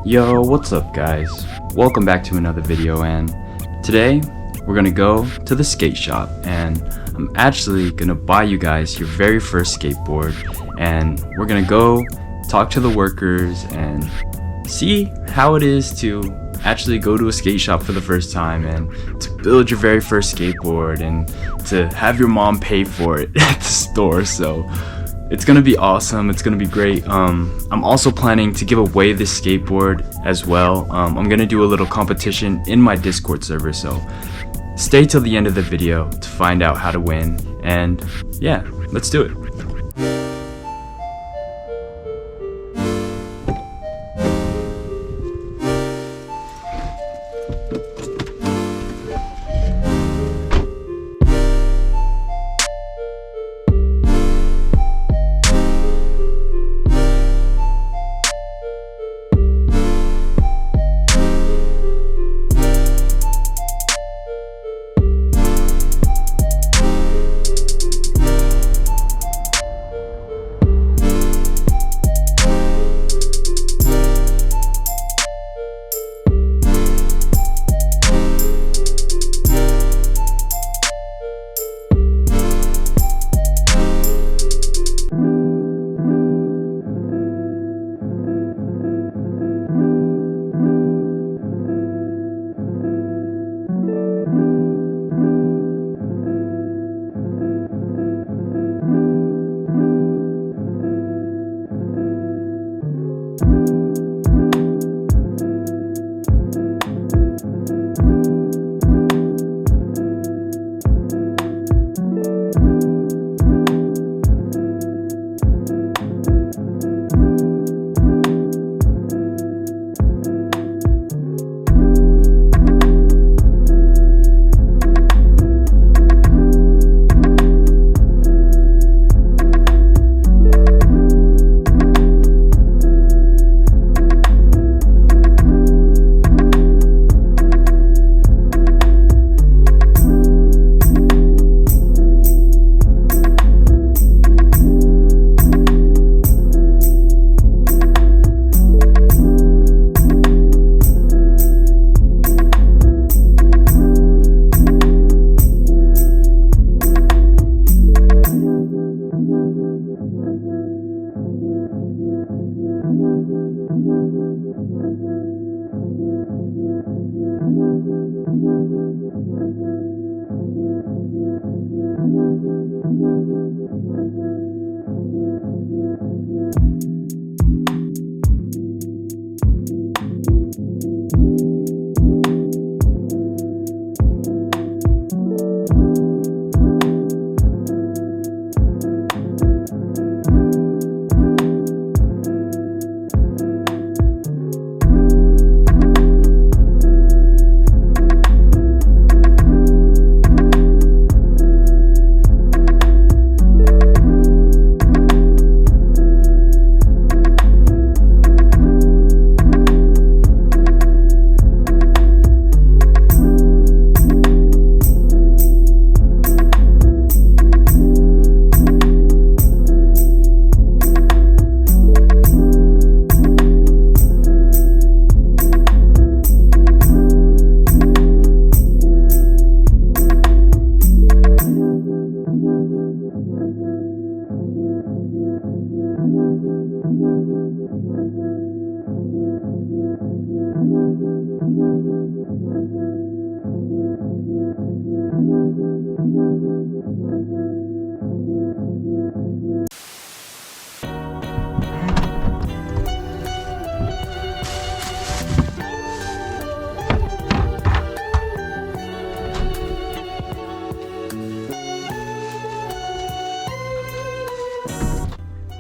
Yo, what's up guys? Welcome back to another video, and today we're gonna go to the skate shop and I'm actually gonna buy you guys your very first skateboard, and we're gonna go talk to the workers and see how it is to actually go to a skate shop for the first time and to build your very first skateboard and to have your mom pay for it at the store. So it's gonna be awesome, it's gonna be great. I'm also planning to give away this skateboard as well. I'm gonna do a little competition in my Discord server, so stay till the end of the video to find out how to win. And yeah, let's do it.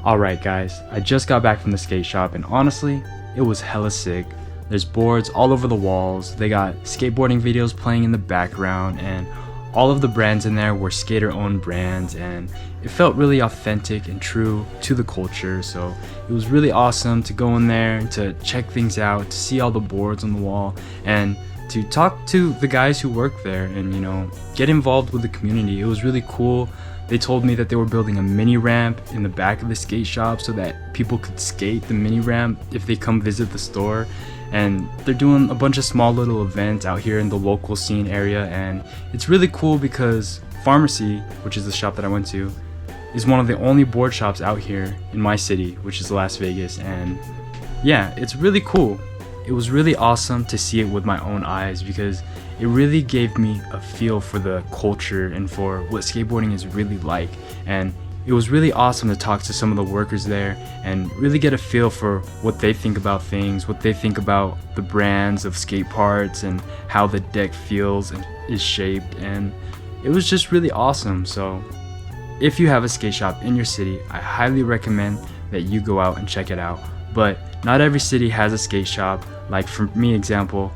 Alright guys, I just got back from the skate shop and honestly, it was hella sick. There's boards all over the walls, they got skateboarding videos playing in the background, and all of the brands in there were skater owned brands, and it felt really authentic and true to the culture. So it was really awesome to go in there and to check things out, to see all the boards on the wall, and to talk to the guys who work there and, you know, get involved with the community. It was really cool. They told me that they were building a mini ramp in the back of the skate shop so that people could skate the mini ramp if they come visit the store. And they're doing a bunch of small little events out here in the local scene area, and it's really cool because Pharmacy, which is the shop that I went to, is one of the only board shops out here in my city, which is Las Vegas. And yeah, it's really cool. It was really awesome to see it with my own eyes because it really gave me a feel for the culture and for what skateboarding is really like. And it was really awesome to talk to some of the workers there and really get a feel for what they think about things, what they think about the brands of skate parts and how the deck feels and is shaped. And it was just really awesome. So if you have a skate shop in your city, I highly recommend that you go out and check it out. But not every city has a skate shop. Like for me, example,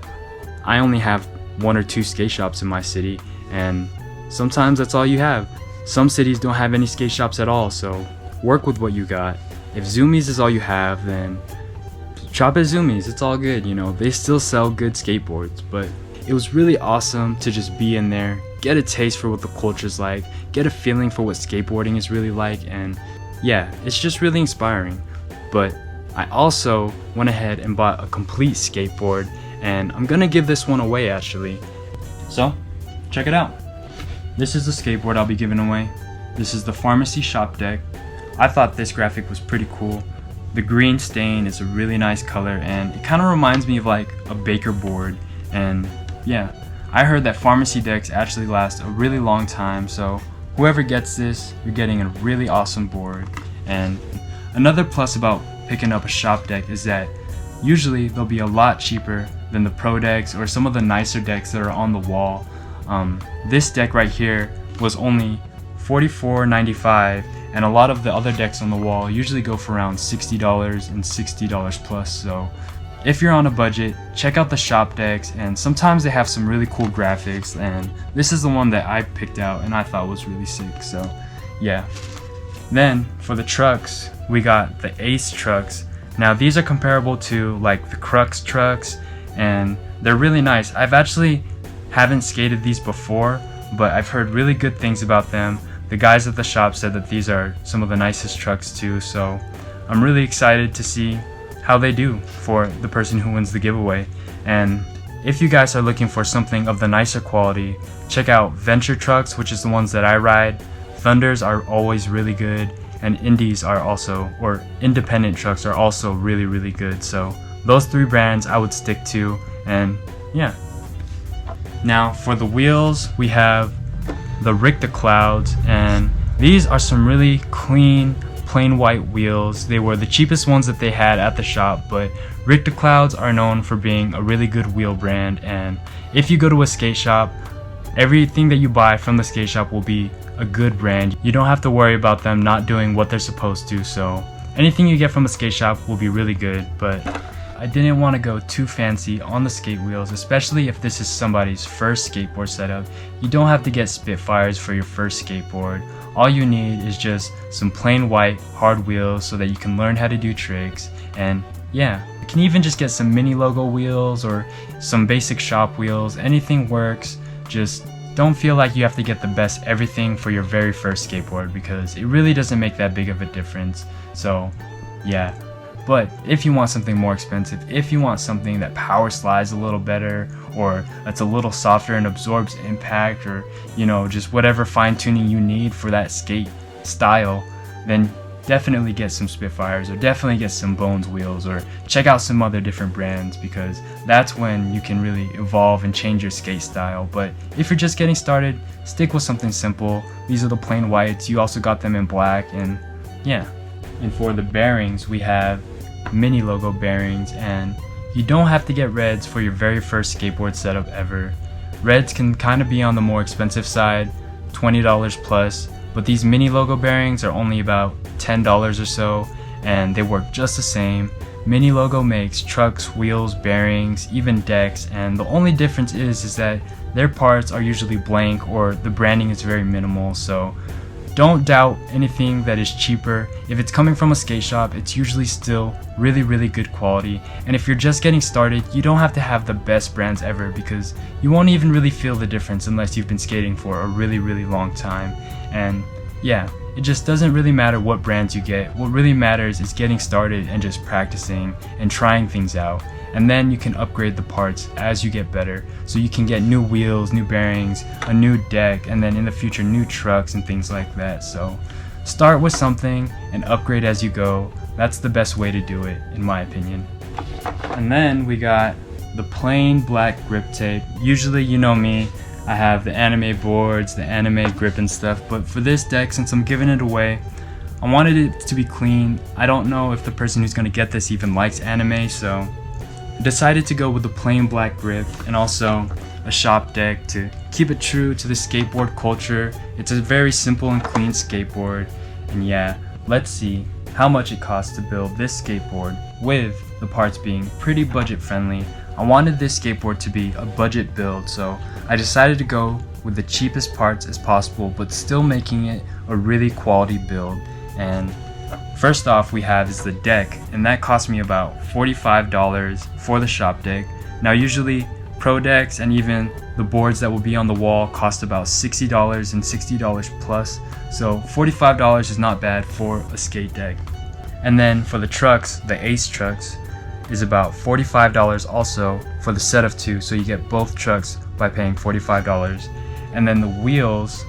I only have 1 or 2 skate shops in my city, and sometimes that's all you have. Some cities don't have any skate shops at all, so work with what you got. If Zoomies is all you have, then shop at Zoomies. It's all good, you know. They still sell good skateboards, but it was really awesome to just be in there, get a taste for what the culture's like, get a feeling for what skateboarding is really like, and yeah, it's just really inspiring. But I also went ahead and bought a complete skateboard, and I'm gonna give this one away actually. So, check it out. This is the skateboard I'll be giving away. This is the Pharmacy shop deck. I thought this graphic was pretty cool. The green stain is a really nice color, and it kind of reminds me of like a baker board. And yeah, I heard that Pharmacy decks actually last a really long time, so whoever gets this, you're getting a really awesome board. And another plus about picking up a shop deck is that usually they'll be a lot cheaper than the pro decks or some of the nicer decks that are on the wall. This deck right here was only $44.95, and a lot of the other decks on the wall usually go for around $60 and $60 plus. So if you're on a budget, check out the shop decks, and sometimes they have some really cool graphics, and this is the one that I picked out and I thought was really sick. So yeah. Then for the trucks, we got the Ace trucks. Now these are comparable to like the Crux trucks, and they're really nice. I've actually haven't skated these before, but I've heard really good things about them. The guys at the shop said that these are some of the nicest trucks too, so I'm really excited to see how they do for the person who wins the giveaway. And if you guys are looking for something of the nicer quality, check out Venture trucks, which is the ones that I ride. Thunders are always really good, and Indies are also, or independent trucks are also really, really good. So those 3 brands I would stick to, and yeah. Now for the wheels, we have the GripTape, and these are some really clean, plain white wheels. They were the cheapest ones that they had at the shop, but GripTape are known for being a really good wheel brand, and if you go to a skate shop, everything that you buy from the skate shop will be a good brand. You don't have to worry about them not doing what they're supposed to, so anything you get from a skate shop will be really good. But I didn't want to go too fancy on the skate wheels, especially if this is somebody's first skateboard setup. You don't have to get Spitfires for your first skateboard. All you need is just some plain white hard wheels so that you can learn how to do tricks. And yeah, you can even just get some mini logo wheels or some basic shop wheels. Anything works. Just don't feel like you have to get the best everything for your very first skateboard, because it really doesn't make that big of a difference. So yeah. But if you want something more expensive, if you want something that power slides a little better, or that's a little softer and absorbs impact, or you know, just whatever fine tuning you need for that skate style, then definitely get some Spitfires, or definitely get some Bones wheels, or check out some other different brands, because that's when you can really evolve and change your skate style. But if you're just getting started, stick with something simple. These are the plain whites. You also got them in black, and yeah. And for the bearings, we have mini logo bearings, and you don't have to get reds for your very first skateboard setup ever. Reds can kind of be on the more expensive side, $20 plus, but these mini logo bearings are only about $10 or so, and they work just the same. Mini logo makes trucks, wheels, bearings, even decks, and the only difference is that their parts are usually blank, or the branding is very minimal. So don't doubt anything that is cheaper. If it's coming from a skate shop, it's usually still really good quality. And if you're just getting started, you don't have to have the best brands ever, because you won't even really feel the difference unless you've been skating for a really long time. And yeah, it just doesn't really matter what brands you get. What really matters is getting started and just practicing and trying things out. And then you can upgrade the parts as you get better. So you can get new wheels, new bearings, a new deck, and then in the future new trucks and things like that. So start with something and upgrade as you go. That's the best way to do it, in my opinion. And then we got the plain black grip tape. Usually, you know me, I have the anime boards, the anime grip and stuff, but for this deck, since I'm giving it away, I wanted it to be clean. I don't know if the person who's gonna get this even likes anime, so I decided to go with the plain black grip and also a shop deck to keep it true to the skateboard culture. It's a very simple and clean skateboard. And yeah, let's see how much it costs to build this skateboard with the parts being pretty budget friendly. I wanted this skateboard to be a budget build, so I decided to go with the cheapest parts as possible, but still making it a really quality build. And first off, we have is the deck, and that cost me about $45 for the shop deck. Now usually pro decks and even the boards that will be on the wall cost about $60 and $60 plus, so $45 is not bad for a skate deck. And then for the trucks, the Ace trucks, is about $45 also for the set of 2, so you get both trucks by paying $45. And then the wheels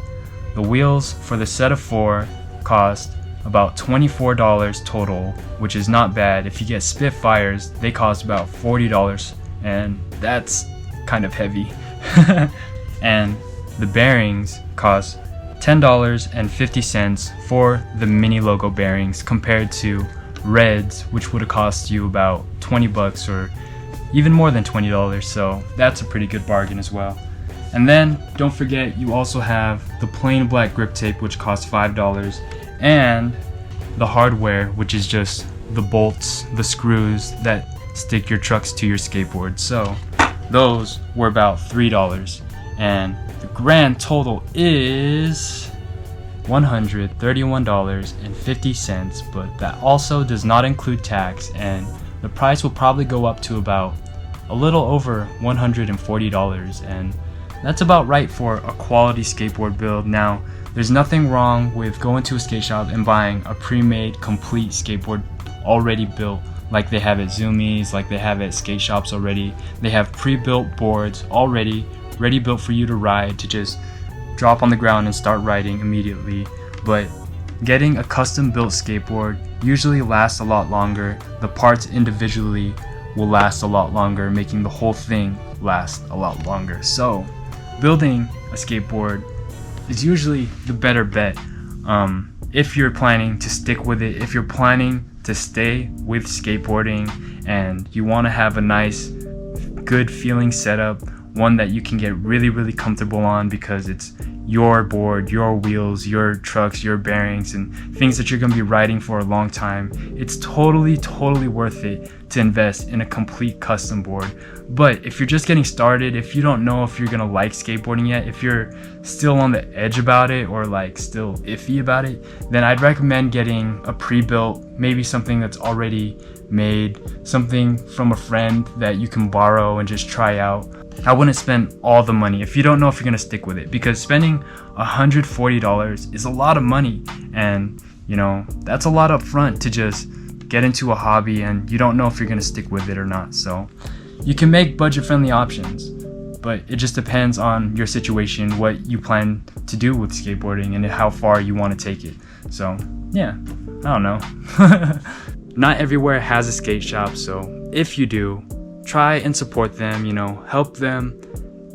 for the set of 4 cost about $24 total, which is not bad. If you get Spitfires, they cost about $40, and that's kind of heavy. And the bearings cost $10.50 for the mini logo bearings, compared to reds, which would have cost you about 20 bucks or even more than $20, so that's a pretty good bargain as well. And then don't forget, you also have the plain black grip tape, which costs $5, and the hardware, which is just the bolts, the screws that stick your trucks to your skateboard. So those were about $3, and the grand total is $131.50, but that also does not include tax, and the price will probably go up to about a little over $140, and that's about right for a quality skateboard build. Now, there's nothing wrong with going to a skate shop and buying a pre-made complete skateboard already built, like they have at Zoomies, like they have at skate shops already. They have pre-built boards already ready built for you to ride, to just drop on the ground and start riding immediately. But getting a custom built skateboard usually lasts a lot longer. The parts individually will last a lot longer, making the whole thing last a lot longer. So building a skateboard is usually the better bet if you're planning to stick with it, if you're planning to stay with skateboarding and you want to have a nice, good feeling setup, one that you can get really comfortable on because it's your board, your wheels, your trucks, your bearings, and things that you're going to be riding for a long time. It's totally worth it to invest in a complete custom board. But if you're just getting started, if you don't know if you're going to like skateboarding yet, if you're still on the edge about it or like still iffy about it, then I'd recommend getting a pre-built, maybe something that's already made, something from a friend that you can borrow and just try out. I wouldn't spend all the money if you don't know if you're going to stick with it, because spending $140 is a lot of money, and you know, that's a lot up front to just get into a hobby and you don't know if you're going to stick with it or not. So you can make budget friendly options, but it just depends on your situation, what you plan to do with skateboarding and how far you want to take it. So yeah, I don't know. Not everywhere has a skate shop, so if you do, try and support them, you know, help them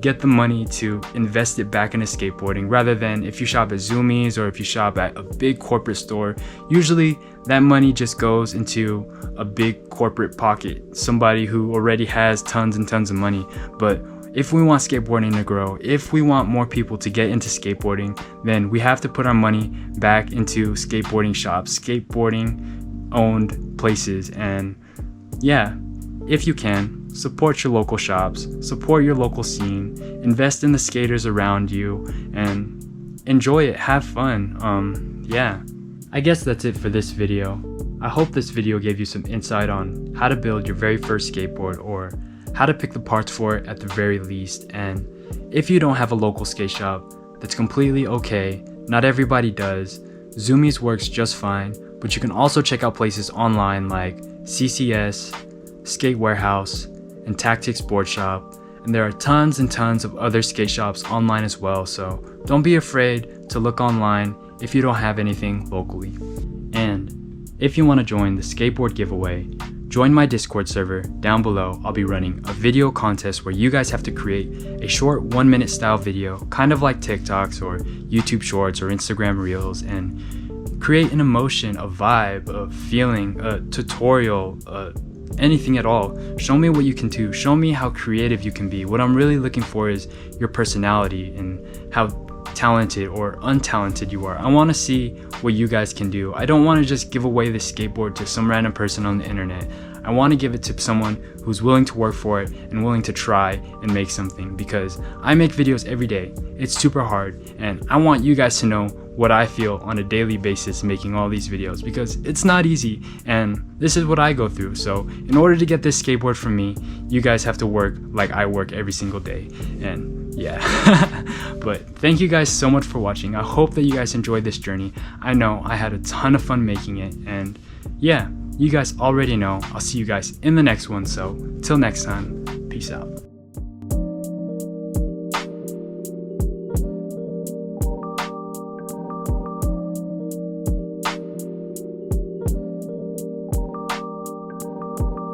get the money to invest it back into skateboarding, rather than if you shop at Zoomies or if you shop at a big corporate store. Usually that money just goes into a big corporate pocket, somebody who already has tons and tons of money. But if we want skateboarding to grow, if we want more people to get into skateboarding, then we have to put our money back into skateboarding shops, skateboarding owned places. And yeah, if you can, support your local shops, support your local scene, invest in the skaters around you, and enjoy it, have fun. Yeah, I guess that's it for this video. I hope this video gave you some insight on how to build your very first skateboard, or how to pick the parts for it at the very least. And if you don't have a local skate shop, that's completely okay. Not everybody does. Zoomies works just fine, but you can also check out places online like CCS, Skate Warehouse, and Tactics Board Shop. And there are tons and tons of other skate shops online as well, so don't be afraid to look online if you don't have anything locally. And if you want to join the skateboard giveaway, join my Discord server down below. I'll be running a video contest where you guys have to create a short 1-minute style video, kind of like TikToks or YouTube Shorts or Instagram Reels, and create an emotion, a vibe, a feeling, a tutorial, anything at all. Show me what you can do. Show me how creative you can be. What I'm really looking for is your personality and how talented or untalented you are. I want to see what you guys can do. I don't want to just give away this skateboard to some random person on the internet. I want to give it to someone who's willing to work for it and willing to try and make something, because I make videos every day. It's super hard, and I want you guys to know what I feel on a daily basis making all these videos, because it's not easy and this is what I go through. So in order to get this skateboard from me, you guys have to work like I work every single day. And yeah. But thank you guys so much for watching. I hope that you guys enjoyed this journey. I know I had a ton of fun making it, and yeah, you guys already know I'll see you guys in the next one. So till next time, peace out.